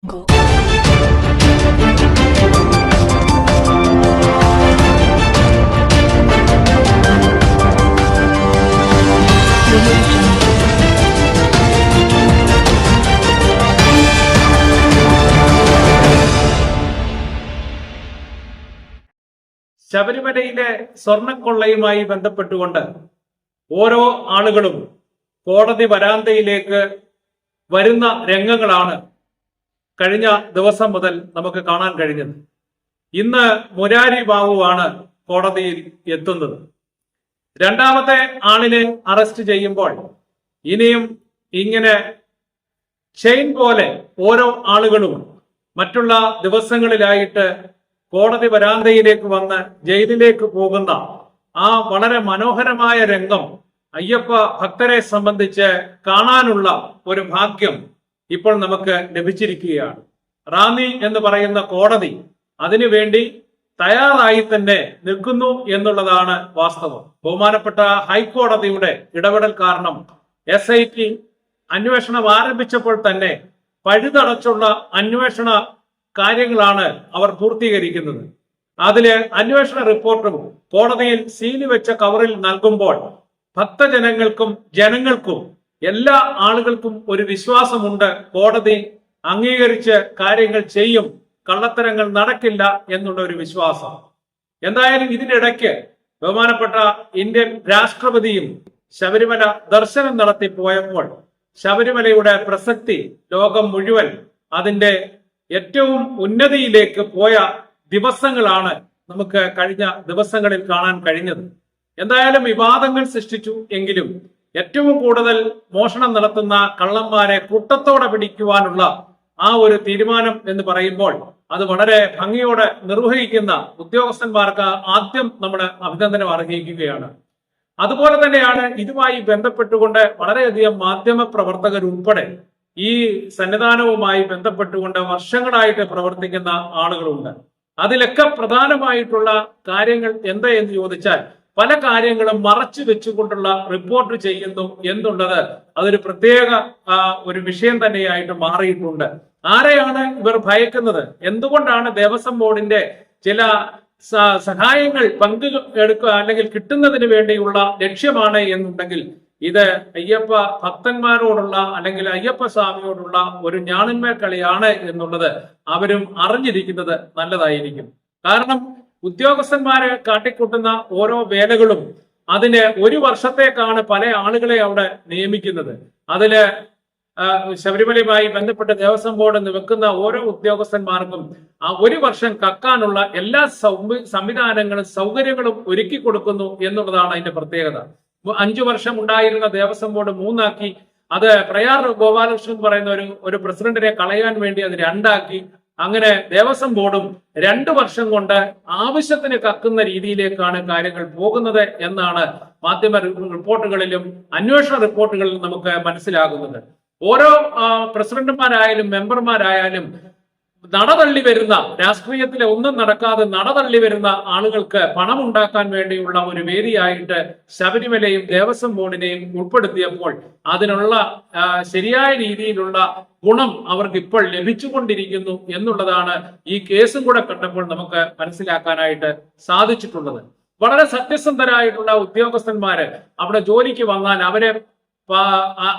ശബരിമലയിലെ സ്വർണക്കൊള്ളയുമായി ബന്ധപ്പെട്ടുകൊണ്ട് ഓരോ ആളുകളും കോടതി വരാന്തയിലേക്ക് വരുന്ന രംഗങ്ങളാണ് കഴിഞ്ഞ ദിവസം മുതൽ നമുക്ക് കാണാൻ കഴിഞ്ഞത്. ഇന്ന് മുരാരി ബാബുവാണ് കോടതിയിൽ എത്തുന്നത്. രണ്ടാമത്തെ ആളിനെ അറസ്റ്റ് ചെയ്യുമ്പോൾ ഇനിയും ഇങ്ങനെ ചെയിൻ പോലെ ഓരോ ആളുകളും മറ്റുള്ള ദിവസങ്ങളിലായിട്ട് കോടതി വരാന്തയിലേക്ക് വന്ന് ജയിലിലേക്ക് പോകുന്ന ആ വളരെ മനോഹരമായ രംഗം അയ്യപ്പ ഭക്തരെ സംബന്ധിച്ച് കാണാനുള്ള ഒരു ഭാഗ്യം ഇപ്പോൾ നമുക്ക് ലഭിച്ചിരിക്കുകയാണ്. റാന്നി എന്ന് പറയുന്ന കോടതി അതിനുവേണ്ടി തയ്യാറായി തന്നെ നിൽക്കുന്നു എന്നുള്ളതാണ് വാസ്തവം. ബഹുമാനപ്പെട്ട ഹൈക്കോടതിയുടെ ഇടപെടൽ കാരണം SIT അന്വേഷണം ആരംഭിച്ചപ്പോൾ തന്നെ പഴുതടച്ചുള്ള അന്വേഷണ കാര്യങ്ങളാണ് അവർ പൂർത്തീകരിക്കുന്നത്. അതില് അന്വേഷണ റിപ്പോർട്ടും കോടതിയിൽ സീല് വെച്ച കവറിൽ നൽകുമ്പോൾ ഭക്തജനങ്ങൾക്കും ജനങ്ങൾക്കും എല്ലാ ആളുകൾക്കും ഒരു വിശ്വാസമുണ്ട്. കോടതി അംഗീകരിച്ച് കാര്യങ്ങൾ ചെയ്യും, കള്ളത്തരങ്ങൾ നടക്കില്ല എന്നുള്ള ഒരു വിശ്വാസം. എന്തായാലും ഇതിനിടയ്ക്ക് ബഹുമാനപ്പെട്ട ഇന്ത്യൻ രാഷ്ട്രപതിയും ശബരിമല ദർശനം നടത്തി പോയപ്പോൾ ശബരിമലയുടെ പ്രസക്തി ലോകം മുഴുവൻ അതിന്റെ ഏറ്റവും ഉന്നതിയിലേക്ക് പോയ ദിവസങ്ങളാണ് നമുക്ക് കഴിഞ്ഞ ദിവസങ്ങളിൽ കാണാൻ കഴിഞ്ഞത്. എന്തായാലും വിവാദങ്ങൾ സൃഷ്ടിച്ചു എങ്കിലും ഏറ്റവും കൂടുതൽ മോഷണം നടത്തുന്ന കള്ളന്മാരെ കൂട്ടത്തോടെ പിടിക്കുവാനുള്ള ആ ഒരു തീരുമാനം എന്ന് പറയുമ്പോൾ അത് വളരെ ഭംഗിയോടെ നിർവഹിക്കുന്ന ഉദ്യോഗസ്ഥന്മാർക്ക് ആദ്യം നമ്മൾ അഭിനന്ദനം അർഹിക്കുകയാണ്. അതുപോലെ തന്നെയാണ് ഇതുമായി ബന്ധപ്പെട്ടുകൊണ്ട് വളരെയധികം മാധ്യമ പ്രവർത്തകരുൾപ്പെടെ ഈ സന്നിധാനവുമായി ബന്ധപ്പെട്ടുകൊണ്ട് വർഷങ്ങളായിട്ട് പ്രവർത്തിക്കുന്ന ആളുകളുണ്ട്. അതിലൊക്കെ പ്രധാനമായിട്ടുള്ള കാര്യങ്ങൾ എന്താ എന്ന് ചോദിച്ചാൽ പല കാര്യങ്ങളും മറച്ചു വെച്ചുകൊണ്ടുള്ള റിപ്പോർട്ട് ചെയ്യുന്നു എന്നുള്ളത് അതൊരു പ്രത്യേക ഒരു വിഷയം തന്നെയായിട്ട് മാറിയിട്ടുണ്ട്. ആരെയാണ് ഇവർ ഭയക്കുന്നത്? എന്തുകൊണ്ടാണ് ദേവസ്വം ബോർഡിന്റെ ചില സഹായങ്ങൾ പങ്കെടുക്കുക അല്ലെങ്കിൽ കിട്ടുന്നതിന് വേണ്ടിയുള്ള ലക്ഷ്യമാണ് എന്നുണ്ടെങ്കിൽ ഇത് അയ്യപ്പ ഭക്തന്മാരോടുള്ള അല്ലെങ്കിൽ അയ്യപ്പ സ്വാമിയോടുള്ള ഒരു ഞാണിന്മേൽ കളിയാണ് എന്നുള്ളത് അവരും അറിഞ്ഞിരിക്കുന്നത് നല്ലതായിരിക്കും. കാരണം ഉദ്യോഗസ്ഥന്മാരെ കാട്ടിക്കൂട്ടുന്ന ഓരോ വേലകളും അതിന് ഒരു വർഷത്തേക്കാണ് പല ആളുകളെ അവിടെ നിയമിക്കുന്നത്. അതില് ശബരിമലയുമായി ബന്ധപ്പെട്ട് ദേവസ്വം ബോർഡ് വെക്കുന്ന ഓരോ ഉദ്യോഗസ്ഥന്മാർക്കും ആ ഒരു വർഷം കക്കാനുള്ള എല്ലാ സംവിധാനങ്ങളും സൗകര്യങ്ങളും ഒരുക്കി കൊടുക്കുന്നു എന്നുള്ളതാണ് അതിന്റെ പ്രത്യേകത. 5 വർഷം ഉണ്ടായിരുന്ന ദേവസ്വം ബോർഡ് 3 ആക്കി. അത് പ്രയാർ ഗോപാലകൃഷ്ണൻ എന്ന് പറയുന്ന ഒരു പ്രസിഡന്റിനെ കളയാൻ വേണ്ടി അത് 2 ആക്കി. അങ്ങനെ ദേവസ്വം ബോർഡും 2 വർഷം കൊണ്ട് ആവശ്യത്തിന് കക്കുന്ന രീതിയിലേക്കാണ് കാര്യങ്ങൾ പോകുന്നത് എന്നാണ് മാധ്യമ റിപ്പോർട്ടുകളിലും അന്വേഷണ റിപ്പോർട്ടുകളിലും നമുക്ക് മനസ്സിലാകുന്നത്. ഓരോ പ്രസിഡന്റുമാരായാലും മെമ്പർമാരായാലും നടതള്ളി വരുന്ന രാഷ്ട്രീയത്തിലെ ഒന്നും നടക്കാതെ നടതള്ളി വരുന്ന ആളുകൾക്ക് പണം ഉണ്ടാക്കാൻ വേണ്ടിയുള്ള ഒരു വേദിയായിട്ട് ശബരിമലയും ദേവസ്വം ബോർഡിനെയും ഉൾപ്പെടുത്തിയപ്പോൾ അതിനുള്ള ശരിയായ രീതിയിലുള്ള ഗുണം അവർക്ക് ഇപ്പോൾ ലഭിച്ചുകൊണ്ടിരിക്കുന്നു എന്നുള്ളതാണ് ഈ കേസും കൂടെ കണ്ടപ്പോൾ നമുക്ക് മനസ്സിലാക്കാനായിട്ട് സാധിച്ചിട്ടുള്ളത്. വളരെ സത്യസന്ധരായിട്ടുള്ള ഉദ്യോഗസ്ഥന്മാര് അവിടെ ജോലിക്ക് വന്നാൽ അവരെ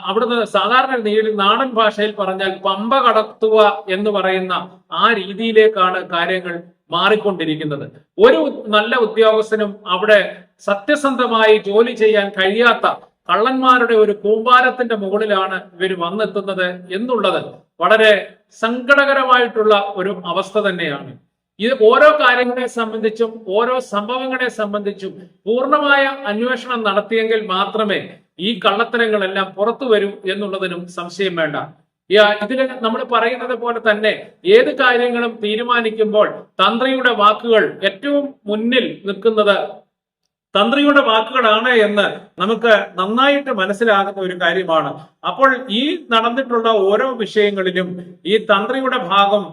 അവിടുന്ന് സാധാരണ നാടൻ ഭാഷയിൽ പറഞ്ഞാൽ പമ്പ കടത്തുക എന്ന് പറയുന്ന ആ രീതിയിലേക്കാണ് കാര്യങ്ങൾ മാറിക്കൊണ്ടിരിക്കുന്നത്. ഒരു നല്ല ഉദ്യോഗസ്ഥനും അവിടെ സത്യസന്ധമായി ജോലി ചെയ്യാൻ കഴിയാത്ത കള്ളന്മാരുടെ ഒരു കൂമ്പാരത്തിന്റെ മുകളിലാണ് ഇവർ വന്നെത്തുന്നത് എന്നുള്ളത് വളരെ സങ്കടകരമായിട്ടുള്ള ഒരു അവസ്ഥ തന്നെയാണ്. ഇത് ഓരോ കാര്യങ്ങളെ സംബന്ധിച്ചും ഓരോ സംഭവങ്ങളെ സംബന്ധിച്ചും പൂർണ്ണമായ അന്വേഷണം നടത്തിയെങ്കിൽ മാത്രമേ ഈ കള്ളത്തരങ്ങളെല്ലാം പുറത്തു വരൂ എന്നുള്ളതിനും സംശയം വേണ്ട. ഇതില് നമ്മൾ പറയുന്നത് പോലെ തന്നെ ഏത് കാര്യങ്ങളും തീരുമാനിക്കുമ്പോൾ തന്ത്രിയുടെ വാക്കുകൾ ഏറ്റവും മുന്നിൽ നിൽക്കുന്നത് തന്ത്രിയുടെ വാക്കുകളാണ് എന്ന് നമുക്ക് നന്നായിട്ട് മനസ്സിലാകുന്ന ഒരു കാര്യമാണ്. അപ്പോൾ ഈ നടന്നിട്ടുള്ള ഓരോ വിഷയങ്ങളിലും ഈ തന്ത്രിയുടെ ഭാഗം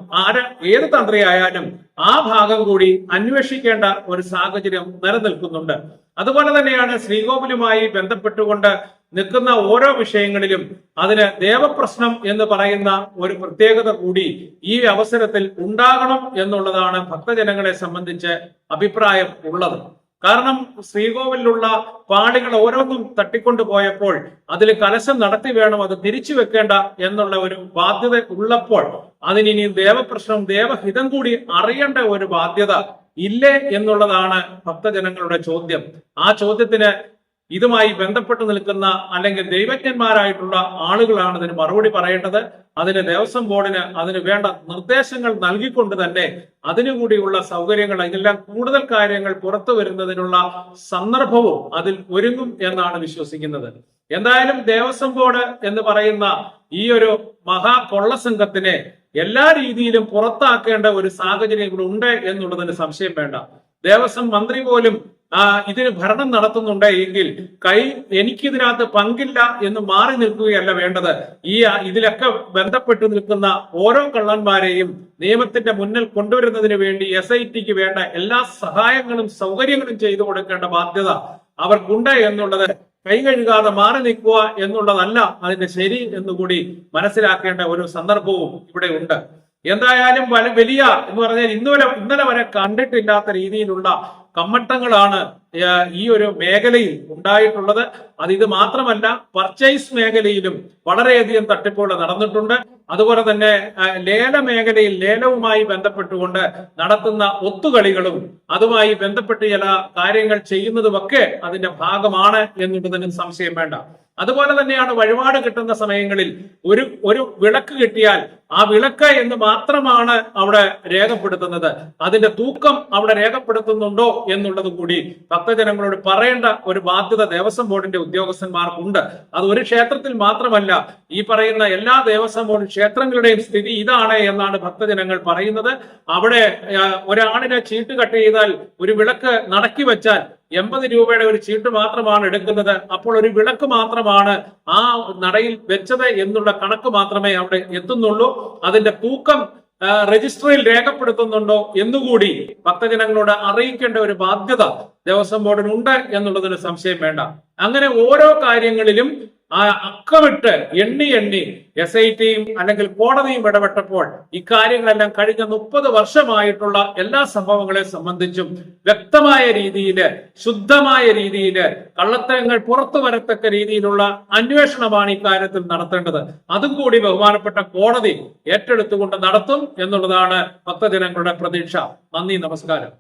ഏത് തന്ത്രിയായാലും ആ ഭാഗം കൂടി അന്വേഷിക്കേണ്ട ഒരു സാഹചര്യം നിലനിൽക്കുന്നുണ്ട്. അതുപോലെ തന്നെയാണ് ശ്രീകോവിലുമായി ബന്ധപ്പെട്ടുകൊണ്ട് നിൽക്കുന്ന ഓരോ വിഷയങ്ങളിലും അതിന് ദേവപ്രശ്നം എന്ന് പറയുന്ന ഒരു പ്രത്യേകത കൂടി ഈ അവസരത്തിൽ ഉണ്ടാകണം എന്നുള്ളതാണ് ഭക്തജനങ്ങളെ സംബന്ധിച്ച് അഭിപ്രായം ഉള്ളത്. കാരണം ശ്രീകോവിലുള്ള പാളികൾ ഓരോന്നും തട്ടിക്കൊണ്ടു പോയപ്പോൾ അതിൽ കലശം നടത്തി വേണം അത് തിരിച്ചു വെക്കേണ്ട എന്നുള്ള ഒരു ബാധ്യത ഉള്ളപ്പോൾ അതിനി ദേവപ്രശ്നം ദേവഹിതം കൂടി അറിയേണ്ട ഒരു ബാധ്യത ഇല്ലേ എന്നുള്ളതാണ് ഭക്തജനങ്ങളുടെ ചോദ്യം. ആ ചോദ്യത്തിന് ഇതുമായി ബന്ധപ്പെട്ട് നിൽക്കുന്ന അല്ലെങ്കിൽ ദൈവജ്ഞന്മാരായിട്ടുള്ള ആളുകളാണ് ഇതിന് മറുപടി പറയേണ്ടത്. അതിന് ദേവസ്വം ബോർഡിന് അതിന് വേണ്ട നിർദ്ദേശങ്ങൾ നൽകിക്കൊണ്ട് തന്നെ അതിനുകൂടിയുള്ള സൗകര്യങ്ങൾ, ഇതെല്ലാം കൂടുതൽ കാര്യങ്ങൾ പുറത്തു വരുന്നതിനുള്ള സന്ദർഭവും അതിൽ ഒരുങ്ങും എന്നാണ് വിശ്വസിക്കുന്നത്. എന്തായാലും ദേവസ്വം ബോർഡ് എന്ന് പറയുന്ന ഈ ഒരു മഹാകൊള്ള സംഘത്തിനെ എല്ലാ രീതിയിലും പുറത്താക്കേണ്ട ഒരു സാഹചര്യം ഇവിടെ ഉണ്ട് എന്നുള്ളതിന് സംശയം വേണ്ട. ദേവസ്വം മന്ത്രി പോലും ഇതിന് ഭരണം നടത്തുന്നുണ്ട് എങ്കിൽ എനിക്കിതിനകത്ത് പങ്കില്ല എന്ന് മാറി നിൽക്കുകയല്ല വേണ്ടത്. ഇതിലൊക്കെ ബന്ധപ്പെട്ട് നിൽക്കുന്ന ഓരോ കള്ളന്മാരെയും നിയമത്തിന്റെ മുന്നിൽ കൊണ്ടുവരുന്നതിന് വേണ്ടി SITക്ക് വേണ്ട എല്ലാ സഹായങ്ങളും സൗകര്യങ്ങളും ചെയ്തു കൊടുക്കേണ്ട ബാധ്യത അവർക്കുണ്ട് എന്നുള്ളത് കൈ കഴുകാതെ മാറി നിൽക്കുക എന്നുള്ളതല്ല അതിന്റെ ശരി എന്നുകൂടി മനസ്സിലാക്കേണ്ട ഒരു സന്ദർഭവും ഇവിടെ ഉണ്ട്. എന്തായാലും വലിയ എന്ന് പറഞ്ഞാൽ ഇന്നലെ വരെ കണ്ടിട്ടില്ലാത്ത രീതിയിലുള്ള കമ്മട്ടങ്ങളാണ് ഈ ഒരു മേഖലയിൽ ഉണ്ടായിട്ടുള്ളത്. ഇത് മാത്രമല്ല, പർച്ചേസ് മേഖലയിലും വളരെയധികം തട്ടിപ്പുകൾ നടന്നിട്ടുണ്ട്. അതുപോലെ തന്നെ ലേല മേഖലയിൽ ലേലവുമായി ബന്ധപ്പെട്ടുകൊണ്ട് നടത്തുന്ന ഒത്തുകളികളും അതുമായി ബന്ധപ്പെട്ട് ചില കാര്യങ്ങൾ ചെയ്യുന്നതുമൊക്കെ അതിന്റെ ഭാഗമാണ് എന്നുള്ളതിന് സംശയം വേണ്ട. അതുപോലെ തന്നെയാണ് വഴിപാട് കിട്ടുന്ന സമയങ്ങളിൽ ഒരു വിളക്ക് കിട്ടിയാൽ ആ വിളക്ക് എന്ന് മാത്രമാണ് അവിടെ രേഖപ്പെടുത്തുന്നത്. അതിന്റെ തൂക്കം അവിടെ രേഖപ്പെടുത്തുന്നുണ്ടോ എന്നുള്ളത് കൂടി ഭക്തജനങ്ങളോട് പറയേണ്ട ഒരു ബാധ്യത ദേവസ്വം ബോർഡിന്റെ ഉദ്യോഗസ്ഥന്മാർക്കുണ്ട്. അത് ഒരു ക്ഷേത്രത്തിൽ മാത്രമല്ല, ഈ പറയുന്ന എല്ലാ ദേവസ്വം ബോർഡ് ക്ഷേത്രങ്ങളുടെയും സ്ഥിതി ഇതാണ് എന്നാണ് ഭക്തജനങ്ങൾ പറയുന്നത്. അവിടെ ഒരാളിനെ ചീട്ട് കട്ട് ചെയ്താൽ ഒരു വിളക്ക് നടക്കി വെച്ചാൽ 80 രൂപയുടെ ഒരു ചീട്ട് മാത്രമാണ് എടുക്കുന്നത്. അപ്പോൾ ഒരു വിളക്ക് മാത്രമാണ് ആ നടയിൽ വെച്ചത് എന്നുള്ള കണക്ക് മാത്രമേ അവിടെ എത്തുന്നുള്ളൂ. അതിന്റെ തൂക്കം രജിസ്റ്ററിൽ രേഖപ്പെടുത്തുന്നുണ്ടോ എന്നുകൂടി ഭക്തജനങ്ങളോട് അറിയിക്കേണ്ട ഒരു ബാധ്യത ദേവസ്വം ബോർഡിനുണ്ട് എന്നുള്ളതിന് സംശയം വേണ്ട. അങ്ങനെ ഓരോ കാര്യങ്ങളിലും അക്കമിട്ട് എണ്ണി SITയും അല്ലെങ്കിൽ കോടതിയും ഇടപെട്ടപ്പോൾ ഇക്കാര്യങ്ങളെല്ലാം കഴിഞ്ഞ 30 വർഷമായിട്ടുള്ള എല്ലാ സംഭവങ്ങളെ സംബന്ധിച്ചും വ്യക്തമായ രീതിയിൽ, ശുദ്ധമായ രീതിയിൽ, കള്ളത്തരങ്ങൾ പുറത്തു വരത്തക്ക രീതിയിലുള്ള അന്വേഷണമാണ് ഇക്കാര്യത്തിൽ നടത്തേണ്ടത്. അതും കൂടി ബഹുമാനപ്പെട്ട കോടതി ഏറ്റെടുത്തുകൊണ്ട് നടത്തും എന്നുള്ളതാണ് ഭക്തജനങ്ങളുടെ പ്രതീക്ഷ. നന്ദി, നമസ്കാരം.